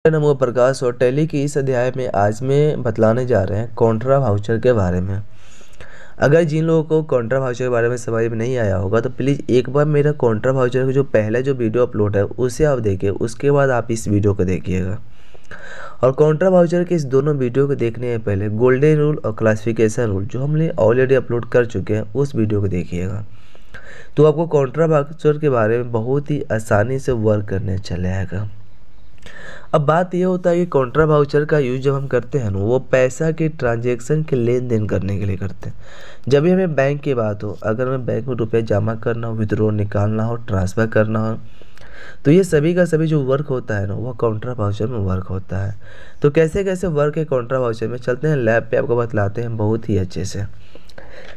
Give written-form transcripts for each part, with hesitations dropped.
नमो प्रकाश और टैली की इस अध्याय में आज में बतलाने जा रहे हैं कॉन्ट्रा वाउचर के बारे में। अगर जिन लोगों को कॉन्ट्रा वाउचर के बारे में समझ में नहीं आया होगा तो प्लीज़ एक बार मेरा कॉन्ट्रा वाउचर का जो पहले जो वीडियो अपलोड है उसे आप देखिए, उसके बाद आप इस वीडियो को देखिएगा। और कॉन्ट्रा वाउचर के इस दोनों वीडियो को देखने से पहले गोल्डन रूल और क्लासिफिकेशन रूल जो हमने ऑलरेडी अपलोड कर चुके हैं उस वीडियो को देखिएगा, तो आपको कॉन्ट्रा वाउचर के बारे में बहुत ही आसानी से वर्क करने चले आएगा। अब बात यह होता है कि कॉन्ट्रा वाउचर का यूज जब हम करते हैं ना, वो पैसा के ट्रांजैक्शन के लेन देन करने के लिए करते हैं। जब भी हमें बैंक की बात हो, अगर हमें बैंक में रुपये जमा करना हो, विड्रॉ निकालना हो, ट्रांसफ़र करना हो, तो ये सभी का सभी जो वर्क होता है ना, वह कॉन्ट्रा वाउचर में वर्क होता है। तो कैसे कैसे वर्क है कॉन्ट्रा वाउचर में, चलते हैं लैब पे, आपको बतलाते हैं बहुत ही अच्छे से।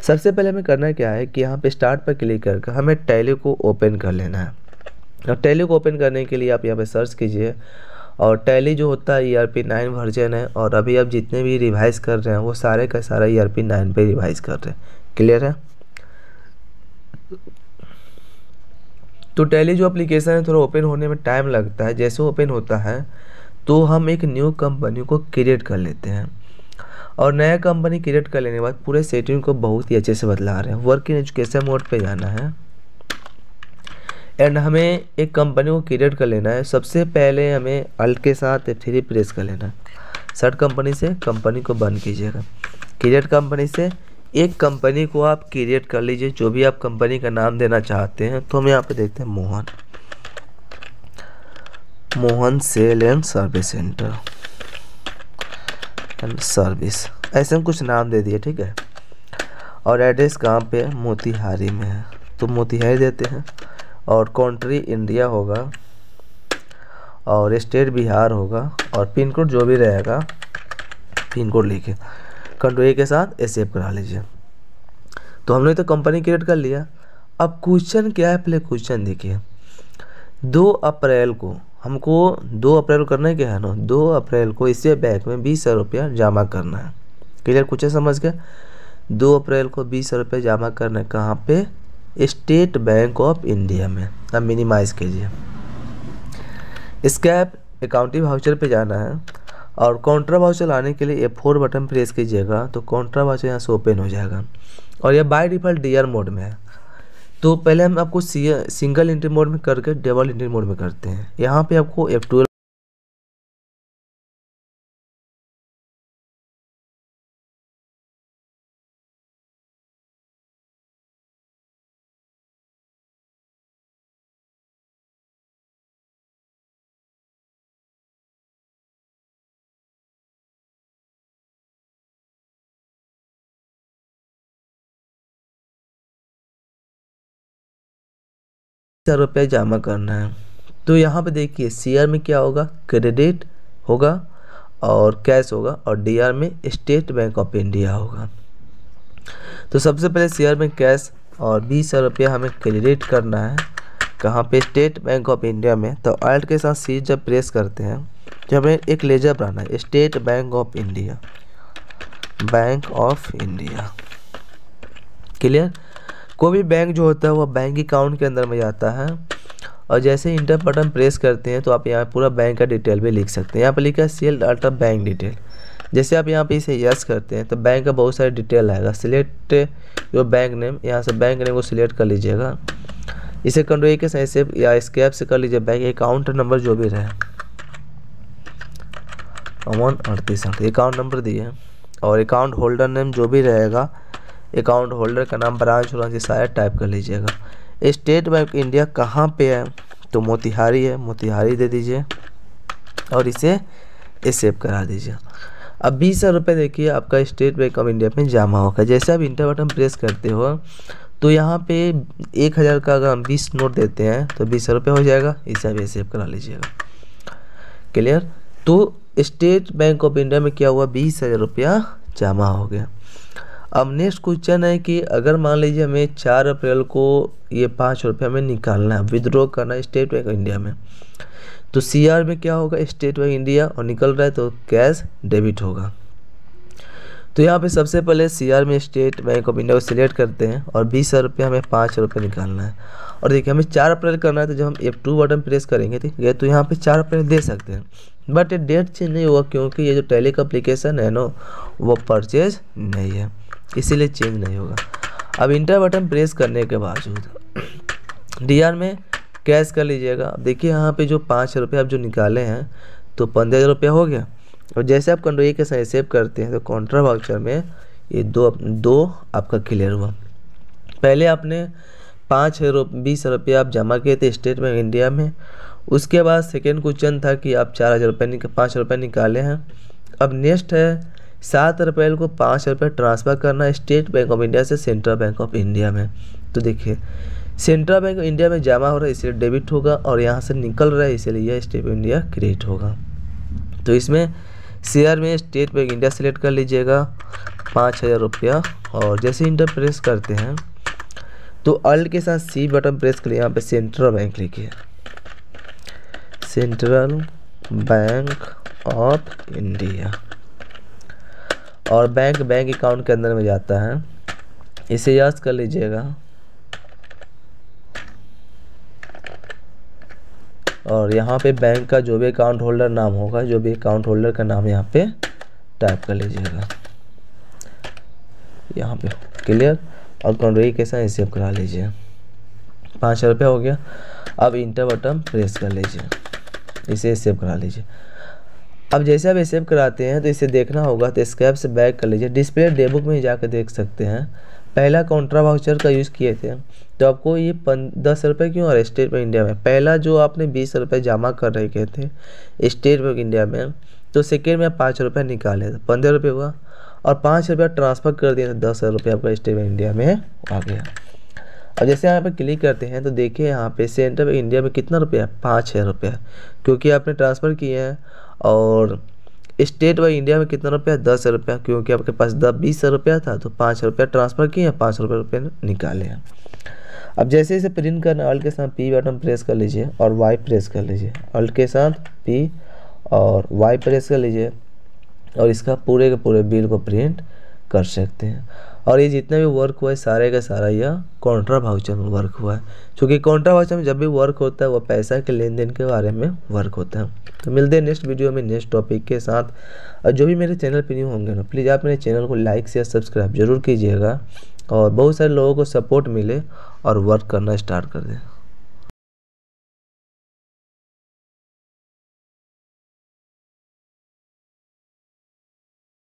सबसे पहले हमें करना क्या है कि यहाँ पे स्टार्ट पर क्लिक करके हमें टैली को ओपन कर लेना है। और टैली को ओपन करने के लिए आप यहाँ पे सर्च कीजिए, और टैली जो होता है ERP 9 वर्जन है, और अभी आप जितने भी रिवाइज़ कर रहे हैं वो सारे का सारा ERP 9 पे रिवाइज़ कर रहे हैं। क्लियर है? तो टैली जो एप्लीकेशन है थोड़ा ओपन होने में टाइम लगता है। जैसे ओपन होता है तो हम एक न्यू कंपनी को क्रिएट कर लेते हैं, और नया कंपनी क्रिएट कर लेने के बाद पूरे सेटिंग को बहुत ही अच्छे से बदला रहे हैं। वर्क इन एजुकेशन मोड पे जाना है एंड हमें एक कंपनी को क्रिएट कर लेना है। सबसे पहले हमें अल्ट के साथ F3 प्रेस कर लेना है। सर्च कंपनी से कंपनी को बंद कीजिएगा। क्रिएट कंपनी से एक कंपनी को आप क्रिएट कर लीजिए, जो भी आप कंपनी का नाम देना चाहते हैं। तो हम यहाँ पे देखते हैं Mohan sale and service centre and service, ऐसे हम कुछ नाम दे दिए, ठीक है। और एड्रेस कहाँ पे है? मोतिहारी में है, तो मोतिहारी देते हैं। और कंट्री इंडिया होगा, और स्टेट बिहार होगा, और पिन कोड जो भी रहेगा पिन कोड लिखे कंट्री के साथ सेव करा लीजिए। तो हमने तो कंपनी क्रिएट कर लिया। अब क्वेश्चन क्या है, पहले क्वेश्चन देखिए। 2 अप्रैल को हमको 2 अप्रैल को करना है, क्या है ना, 2 अप्रैल को इसे बैंक में 20,000 रुपया जमा करना है। क्लियर? क्वेश्चन समझ गए? 2 अप्रैल को 20,000 रुपये जमा करना है। कहाँ पे? स्टेट बैंक ऑफ इंडिया में। अब मिनिमाइज कीजिए। स्कैप अकाउंटिंग वाउचर पे जाना है, और कॉन्ट्रा वाउचर लाने के लिए F4 बटन प्रेस कीजिएगा, तो कॉन्ट्रा वाउचर यहाँ से ओपन हो जाएगा। और यह बाय डिफ़ॉल्ट DR मोड में है। तो पहले हम आपको सिंगल एंट्री मोड में करके डबल एंट्री मोड में करते हैं। यहाँ पे आपको F12 रुपये जमा करना है। तो यहाँ पे देखिए CR में क्या होगा, क्रेडिट होगा और कैश होगा, और DR में स्टेट बैंक ऑफ इंडिया होगा। तो सबसे पहले CR में कैश और 20,000 रुपया हमें क्रेडिट करना है। कहाँ पे? स्टेट बैंक ऑफ इंडिया में। तो अल्ट के साथ C जब प्रेस करते हैं तो हमें एक लेजर बनाना है, state bank of India, bank of India. Clear? कोई भी बैंक जो होता है वो बैंक अकाउंट के अंदर में जाता है, और जैसे इंटर बटन प्रेस करते हैं तो आप यहाँ पूरा बैंक का डिटेल भी लिख सकते हैं। यहाँ पर लिखा है सेल डाटा बैंक डिटेल। जैसे आप यहाँ पे इसे यस करते हैं तो बैंक का बहुत सारे डिटेल आएगा। सिलेक्ट योर बैंक नेम, यहाँ से बैंक नेम को सिलेक्ट कर लीजिएगा। इसे कंट्रोल के साथ से या स्कैप से कर लीजिए। बैंक अकाउंट नंबर जो भी रहे 138 अकाउंट नंबर दिए, और अकाउंट होल्डर नेम जो भी रहेगा, अकाउंट होल्डर का नाम, ब्रांच होना चाहिए, सारा टाइप कर लीजिएगा। स्टेट बैंक इंडिया कहाँ पे है? तो मोतिहारी है, मोतिहारी दे दीजिए, और इसे सेव करा दीजिए। अब 20,000 रुपये देखिए आपका स्टेट बैंक ऑफ इंडिया में जमा होगा। जैसे आप इंटर बटन प्रेस करते हो तो यहाँ पे 1,000 का अगर हम 20 नोट देते हैं तो 20,000 रुपये हो जाएगा। इसे आप सेव करा लीजिएगा। क्लियर? तो स्टेट बैंक ऑफ इंडिया में क्या हुआ, 20,000 रुपया जमा हो गया। अब नेक्स्ट क्वेश्चन है कि अगर मान लीजिए हमें 4 अप्रैल को ये 5 रुपये हमें निकालना है, विड्रॉ करना है स्टेट बैंक ऑफ इंडिया में, तो CR में क्या होगा, स्टेट बैंक इंडिया, और निकल रहा है तो कैश डेबिट होगा। तो यहाँ पे सबसे पहले CR में स्टेट बैंक ऑफ इंडिया को सिलेक्ट करते हैं, और 20,000 रुपये हमें 5 रुपये निकालना है। और देखिए हमें 4 अप्रैल करना है, तो जब हम F2 बटन प्रेस करेंगे ठीक है, तो यहाँ पे 4 अप्रैल दे सकते हैं। बट ये डेट चेंज नहीं होगा क्योंकि ये जो टैली का एप्लीकेशन है ना वो परचेज नहीं है, इसीलिए चेंज नहीं होगा। अब इंटर बटन प्रेस करने के बावजूद डीआर में कैश कर लीजिएगा। अब देखिए यहाँ पे जो 5 रुपये आप जो निकाले हैं तो 15,000 रुपया हो गया। और जैसे आप कंट्रोल के साथ सेव करते हैं तो कॉन्ट्रा वाउचर में ये दो आपका क्लियर हुआ। पहले आपने 20 रुपये आप जमा किए थे स्टेट बैंक इंडिया में, उसके बाद सेकेंड क्वेश्चन था कि आप 4,000 रुपये 5 रुपये निकाले हैं। अब नेक्स्ट है 7 अप्रैल को 5 रुपये ट्रांसफ़र करना स्टेट बैंक ऑफ इंडिया से सेंट्रल बैंक ऑफ इंडिया में। तो देखिए सेंट्रल बैंक ऑफ इंडिया में जमा हो रहा है इसलिए डेबिट होगा, और यहाँ से निकल रहा है इसलिए यह स्टेट बैंक इंडिया क्रेडिट होगा। तो इसमें शेयर में स्टेट बैंक इंडिया सेलेक्ट कर लीजिएगा 5,000 रुपया, और जैसे इंटर प्रेस करते हैं तो अल्ट के साथ सी बटन प्रेस करिए। यहाँ पे सेंट्रल बैंक लिखिए, सेंट्रल बैंक ऑफ इंडिया, और बैंक अकाउंट के अंदर में जाता है, इसे याद कर लीजिएगा। और यहाँ पे बैंक का जो भी अकाउंट होल्डर नाम होगा, जो भी अकाउंट होल्डर का नाम यहाँ पे टाइप कर लीजिएगा, यहाँ पे क्लियर, और कंट्रोल के साथ सेव करा लीजिए। 5 रुपया हो गया। अब इंटर बटन प्रेस कर लीजिए, इसे सेव करा लीजिए। अब जैसे आप सेव कराते हैं तो इसे देखना होगा तो स्क्रैप से बैक कर लीजिए। डिस्प्ले डेबुक में जाकर देख सकते हैं। पहला कॉन्ट्रा वाउचर का यूज़ किए थे तो आपको ये 10 रुपये क्यों और स्टेट बैंक इंडिया में, पहला जो आपने 20 रुपये जमा कर रहे थे स्टेट बैंक इंडिया में, तो सेकेंड में 5 रुपये निकाले तो 15 रुपये हुआ, और 5 रुपया ट्रांसफ़र कर दिया तो 10 रुपये आपका स्टेट बैंक इंडिया में आ गया। अब जैसे यहाँ पे क्लिक करते हैं तो देखिए यहाँ पे सेंट्रल बैंक इंडिया में कितना रुपया, 5,000 रुपया, क्योंकि आपने ट्रांसफ़र किए हैं। और स्टेट बैंक इंडिया में कितना रुपया, 10 रुपया, क्योंकि आपके पास 20 रुपया था तो 5 रुपया ट्रांसफ़र किए, 5 रुपये निकाले हैं। अब जैसे इसे प्रिंट करना, अल्ट के साथ पी बटन प्रेस कर लीजिए और वाई प्रेस कर लीजिए, अल्ट के साथ पी और वाई प्रेस कर लीजिए, और इसका पूरे के पूरे बिल को प्रिंट कर सकते हैं। और ये जितना भी वर्क हुआ है सारे का सारा यह कॉन्ट्रा वाउचर में वर्क हुआ है, क्योंकि कॉन्ट्रा वाउचर में जब भी वर्क होता है वो पैसा के लेन देन के बारे में वर्क होता है। तो मिलते हैं नेक्स्ट वीडियो में नेक्स्ट टॉपिक के साथ। और जो भी मेरे चैनल पर न्यू होंगे ना प्लीज़ आप मेरे चैनल को लाइक शेयर सब्सक्राइब जरूर कीजिएगा, और बहुत सारे लोगों को सपोर्ट मिले और वर्क करना स्टार्ट कर दें।